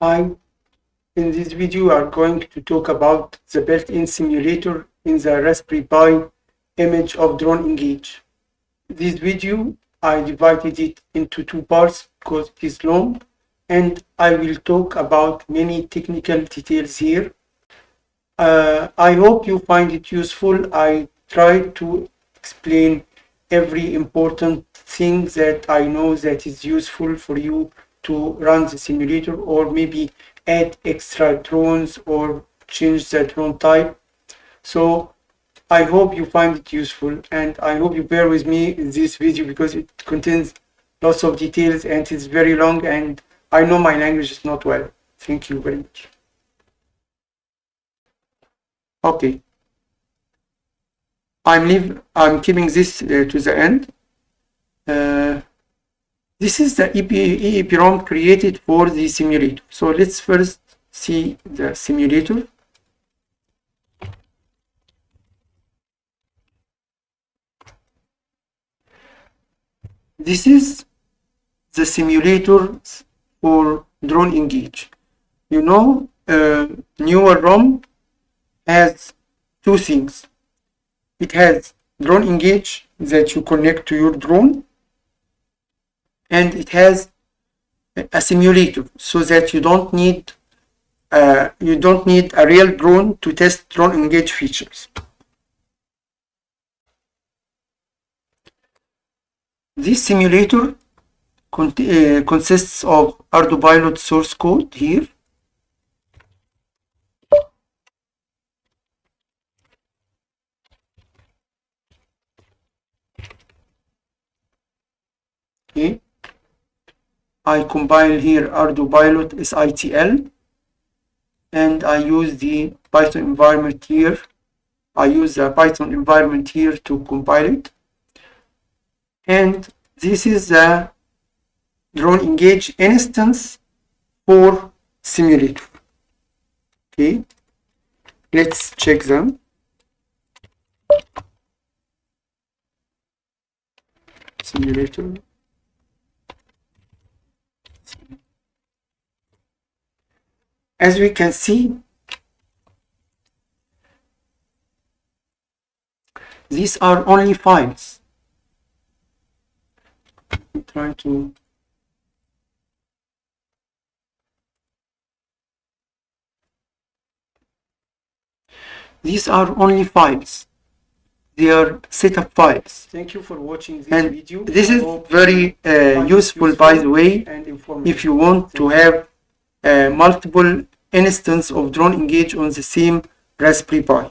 Hi, in this video we are going to talk about the built-in simulator in the Raspberry Pi image of DroneEngage. This video I divided it into two parts because it is long and I will talk about many technical details here. I hope you find it useful. I tried to explain every important thing that I know that is useful for you to run the simulator, or maybe add extra drones or change the drone type. So I hope you find it useful, and I hope you bear with me in this video because it contains lots of details and it's very long, and I know my language is not well. Thank you very much. Okay. I'm keeping this to the end. This is the EEPROM created for the simulator. So let's first see the simulator. This is the simulator for DroneEngage. You know, newer ROM has two things. It has DroneEngage that you connect to your drone, and it has a simulator so that you don't need a real drone to test DroneEngage features. This simulator consists of ArduPilot source code here. Okay. I compile here ArduPilot SITL, and I use the Python environment here. I use the Python environment here to compile it. And this is the DroneEngage instance for simulator. Okay, let's check them. Simulator. As we can see, these are only files. I'm trying to These are only files. They are setup files. Thank you for watching this video. This is very useful, by the way, if you want to have multiple instances of DroneEngage on the same Raspberry Pi.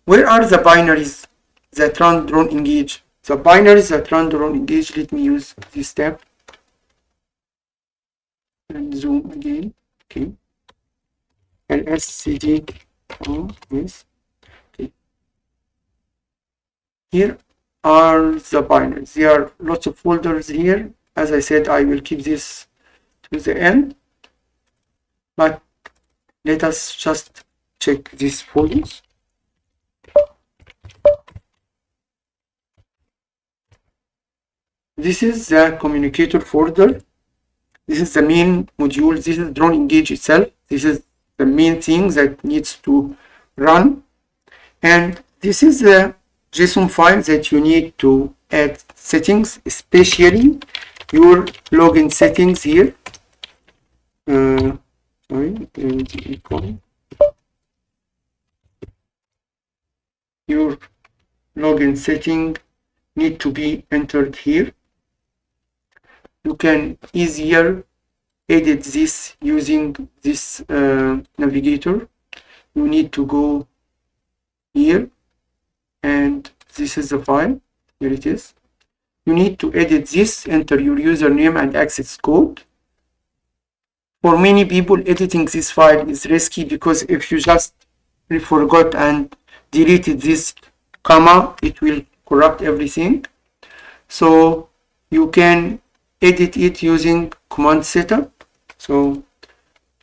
Where are the binaries that run DroneEngage? The binaries that run DroneEngage, let me use this tab and zoom again. Okay. LSCD. Oh, yes. Okay. Here are the binaries. There are lots of folders here. As I said, I will keep this to the end. But let us just check these folders. This is the Communicator folder. This is the main module. This is DroneEngage itself. This is the main thing that needs to run. And this is the JSON file that you need to add settings, especially your login settings here. Your login setting need to be entered here. You can easier edit this using this navigator. You need to go here, and this is the file. Here it is. You need to edit this, enter your username and access code. For many people, editing this file is risky because if you just forgot and deleted this comma, it will corrupt everything. So you can edit it using command setup. So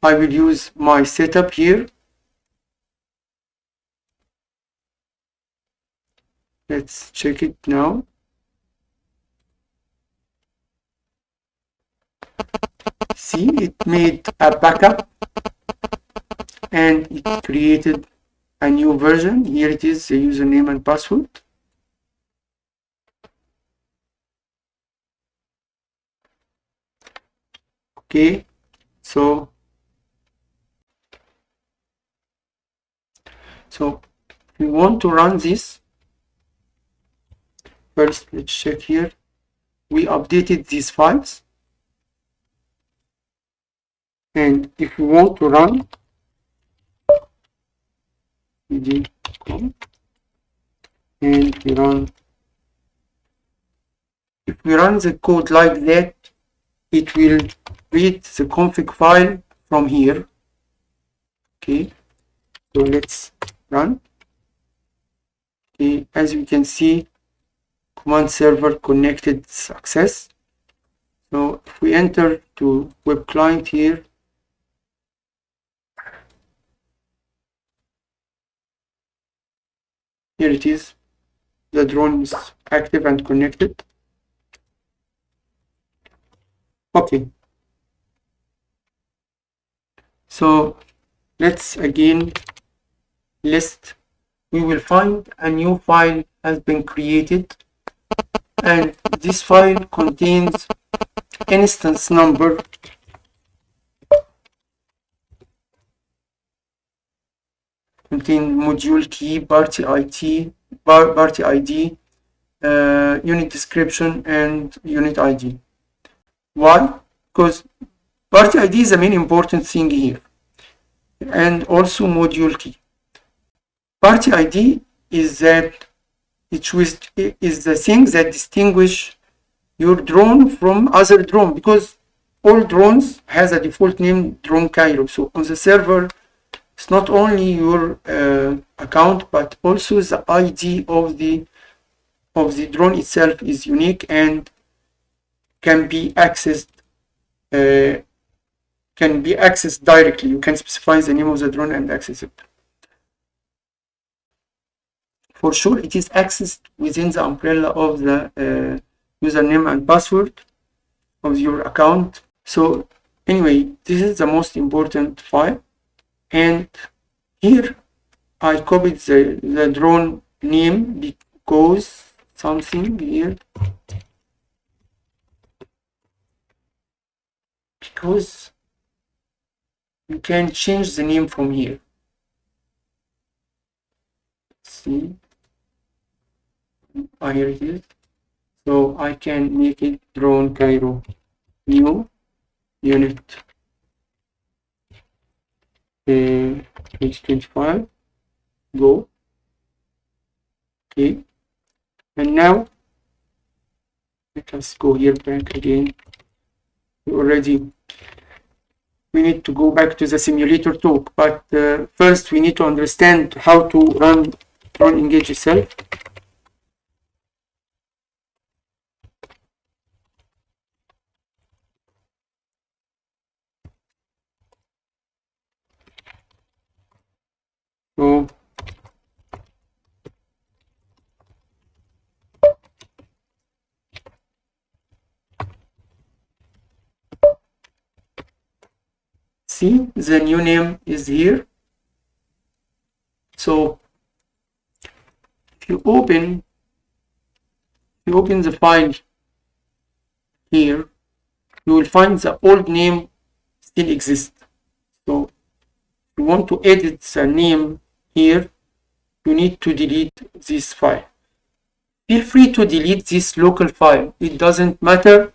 I will use my setup here. Let's check it now. See, it made a backup and it created a new version. Here it is, the username and password. Okay, so if we want to run this, first let's check here. We updated these files, and if we want to run and if we run the code like that, it will read the config file from here. Okay, so let's run. Okay, as you can see, command server connected success. So if we enter to web client here, here it is, the drone is active and connected. Okay, so let's again list. We will find a new file has been created, and this file contains instance number, contain module key, party ID, unit description, and unit ID. Why? Because party ID is the main important thing here, and also module key. Party ID is that it is the thing that distinguish your drone from other drone, because all drones has a default name Drone Cairo. So on the server, it's not only your account, but also the ID of the drone itself is unique and can be accessed directly. You can specify the name of the drone and access it. For sure, it is accessed within the umbrella of the username and password of your account. So anyway, this is the most important file, and here I copied the drone name because something here, because you can change the name from here. Let's see. Here it is. So I can make it Drone Cairo new unit page 25. Go. Okay, and now let us go here back again. We need to go back to the simulator talk, but first we need to understand how to run DroneEngage itself. So see, the new name is here. So if you open the file here, you will find the old name still exists. So if you want to edit the name here, you need to delete this file. Feel free to delete this local file. It doesn't matter.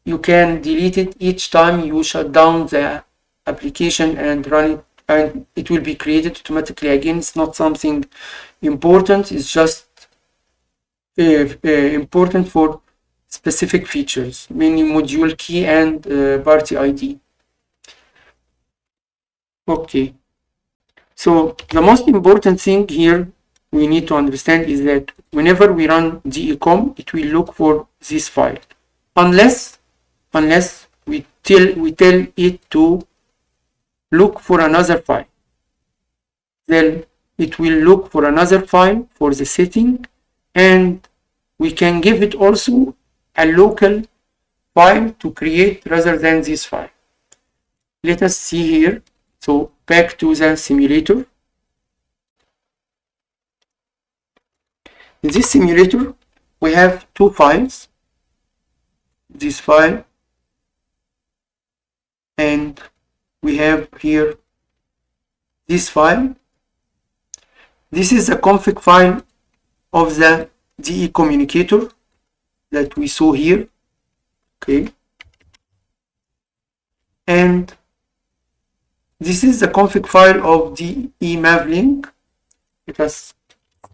You can delete it each time you shut down the application and run it, and it will be created automatically again. It's not something important. It's just important for specific features, meaning module key and party ID. Okay, so the most important thing here we need to understand is that whenever we run DECOM, it will look for this file, unless we tell it to look for another file. Then it will look for another file for the setting, and we can give it also a local file to create rather than this file. let us see here. So back to the simulator. In this simulator, we have two files. This file, and we have here this file. This is the config file of the DE communicator that we saw here. Okay. And this is the config file of DE MAVLink. Let us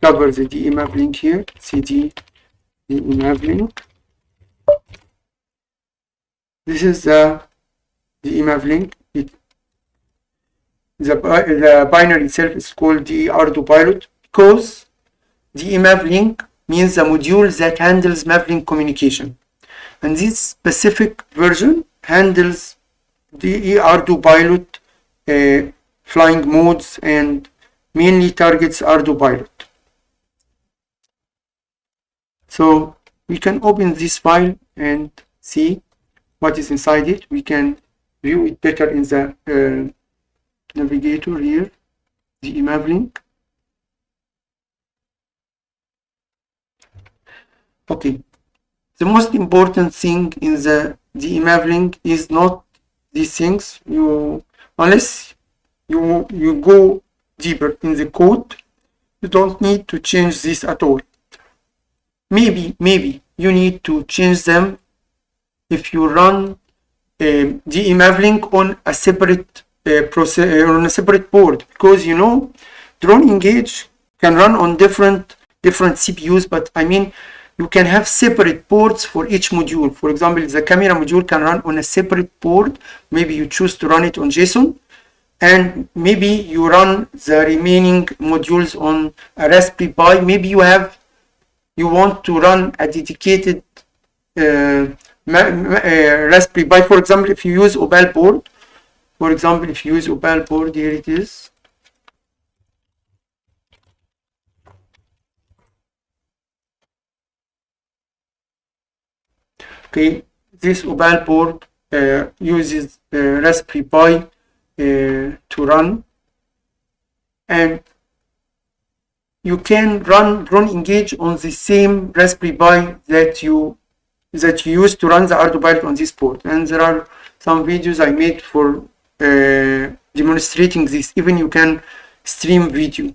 cover the DE MAVLink here. CD DE MAVLink. This is the DE MAVLink. The binary itself is called DE Pilot because DE MAVLink means the module that handles MAVLink communication. And this specific version handles DE Pilot flying modes and mainly targets Pilot. So we can open this file and see what is inside it. We can view it better in the navigator here, DE MAVLink. Okay, the most important thing in the DE MAVLink is not these things. Unless you go deeper in the code, you don't need to change this at all. Maybe you need to change them if you run DE MAVLink on a separate on a separate board, because you know DroneEngage can run on different CPUs, but I mean you can have separate ports for each module. For example, the camera module can run on a separate board. Maybe you choose to run it on JSON, and maybe you run the remaining modules on a Raspberry Pi. Maybe you want to run a dedicated Raspberry Pi. For example, if you use Opal board, here it is. Okay, this Opal board uses Raspberry Pi to run, and you can run DroneEngage on the same Raspberry Pi that you use to run the Pilot on this board. And there are some videos I made for demonstrating this. Even you can stream video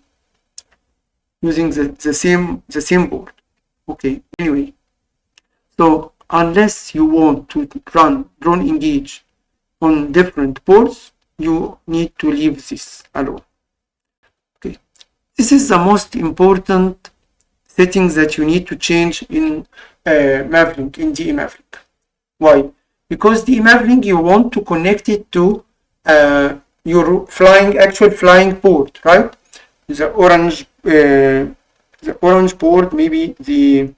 using the same board. Okay, anyway, so unless you want to run DroneEngage on different boards, you need to leave this alone. Okay, this is the most important settings that you need to change in MAVLink, in DE MAVLink. Why? Because DE MAVLink, you want to connect it to your actual flying board, right? The orange board, maybe the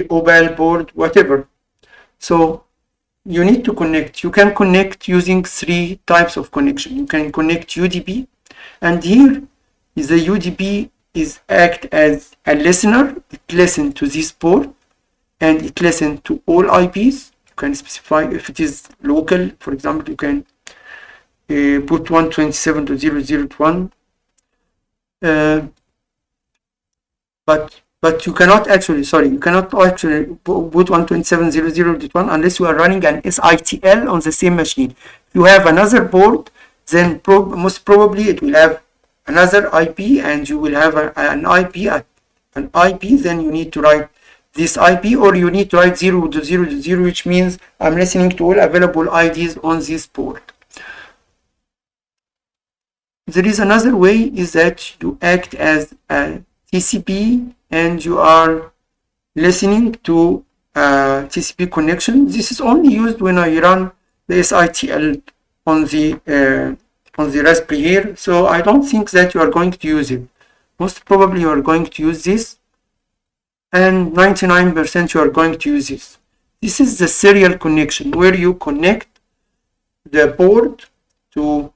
Opal board, whatever. So you need to connect. You can connect using three types of connection. You can connect UDP, and here is the UDP act as a listener. It listens to this port and it listens to all IPs. You can specify if it is local. For example, you can put 127.0.0.1, but you cannot actually, you cannot actually put 127.0.0.1 unless you are running an SITL on the same machine. If you have another board, then most probably it will have another IP, and you will have an IP, then you need to write this IP, or you need to write 0.0.0, which means I'm listening to all available IDs on this board. There is another way, is that you act as a TCP and you are listening to TCP connection. This is only used when I run the SITL on the Raspberry here, so I don't think that you are going to use it. Most probably you are going to use this, and 99% you are going to use this. This is the serial connection, where you connect the board to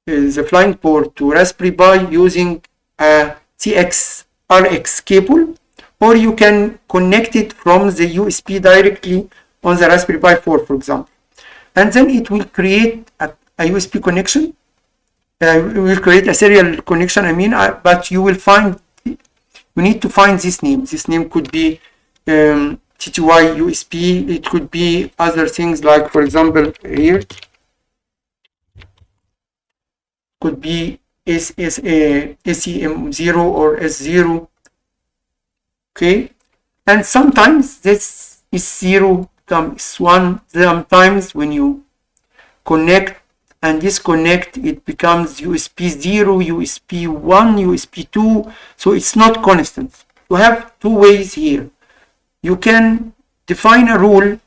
the flying board to Raspberry Pi using a TX-RX cable, or you can connect it from the USB directly on the Raspberry Pi 4, for example. and then it will create a USB connection. We will create a serial connection, but you will find, you need to find this name. This name could be TTY USB. It could be other things, like for example here could be SEM0 or S0. Okay, and sometimes this is 0, comes 1. Sometimes when you connect and disconnect, it becomes USB 0, USB 1, USB 2. So it's not constant. You have two ways here. You can define a rule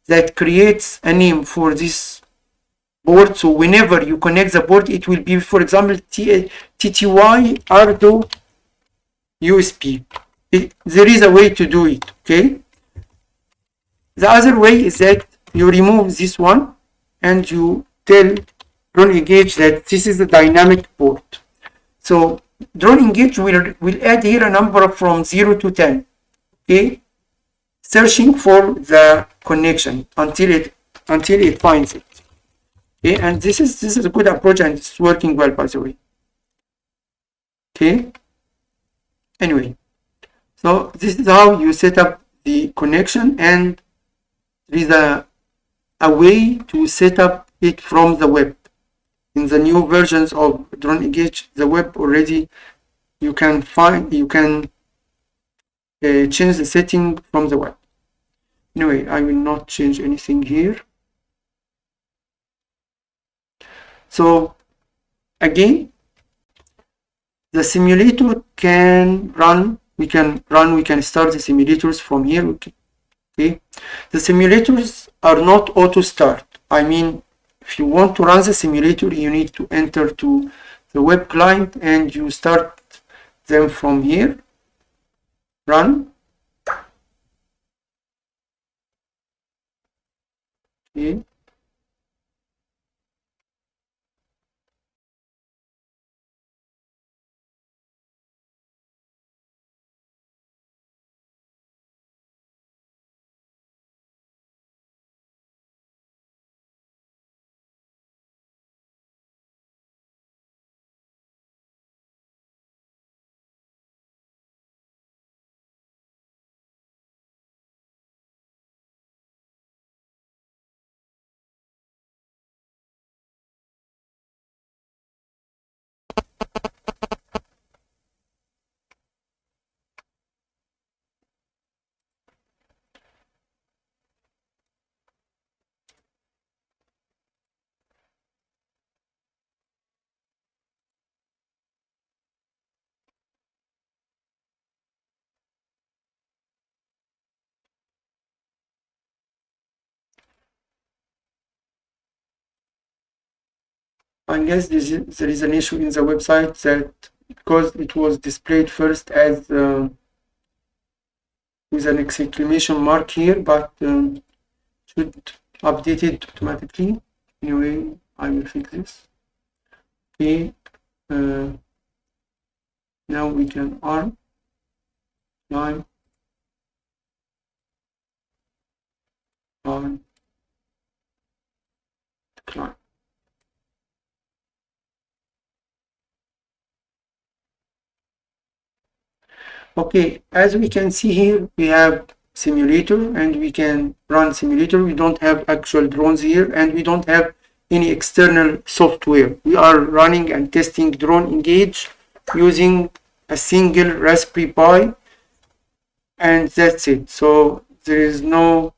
that creates a name for this board. So whenever you connect the board, it will be, for example, TTY Ardo USB. There is a way to do it. Okay. The other way is that you remove this one and you tell DroneEngage that this is the dynamic port. So DroneEngage will add here a number from 0 to 10. Okay, searching for the connection until it finds it. Okay, and this is a good approach, and it's working well, by the way. Okay. Anyway, so this is how you set up the connection, and there is a way to set up it from the web. In the new versions of DroneEngage, the web already, you can change the setting from the web. Anyway, I will not change anything here. So again, the simulator can run. We can start the simulators from here. Okay, the simulators are not auto start. If you want to run the simulator, you need to enter to the web client and you start them from here. Run. Okay. I guess there is an issue in the website, that because it was displayed first as with an exclamation mark here, but should update it automatically. Anyway, I will fix this. Okay, now we can arm climb climb. Okay, as we can see here, we have simulator and we can run simulator. We don't have actual drones here, and we don't have any external software. We are running and testing DroneEngage using a single Raspberry Pi, and that's it. So there is no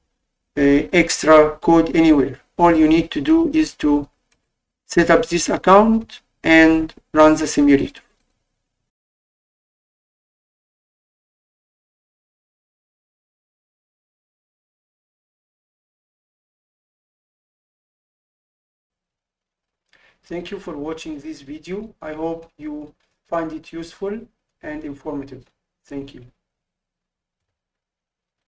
extra code anywhere. All you need to do is to set up this account and run the simulator. Thank you for watching this video. I hope you find it useful and informative. Thank you.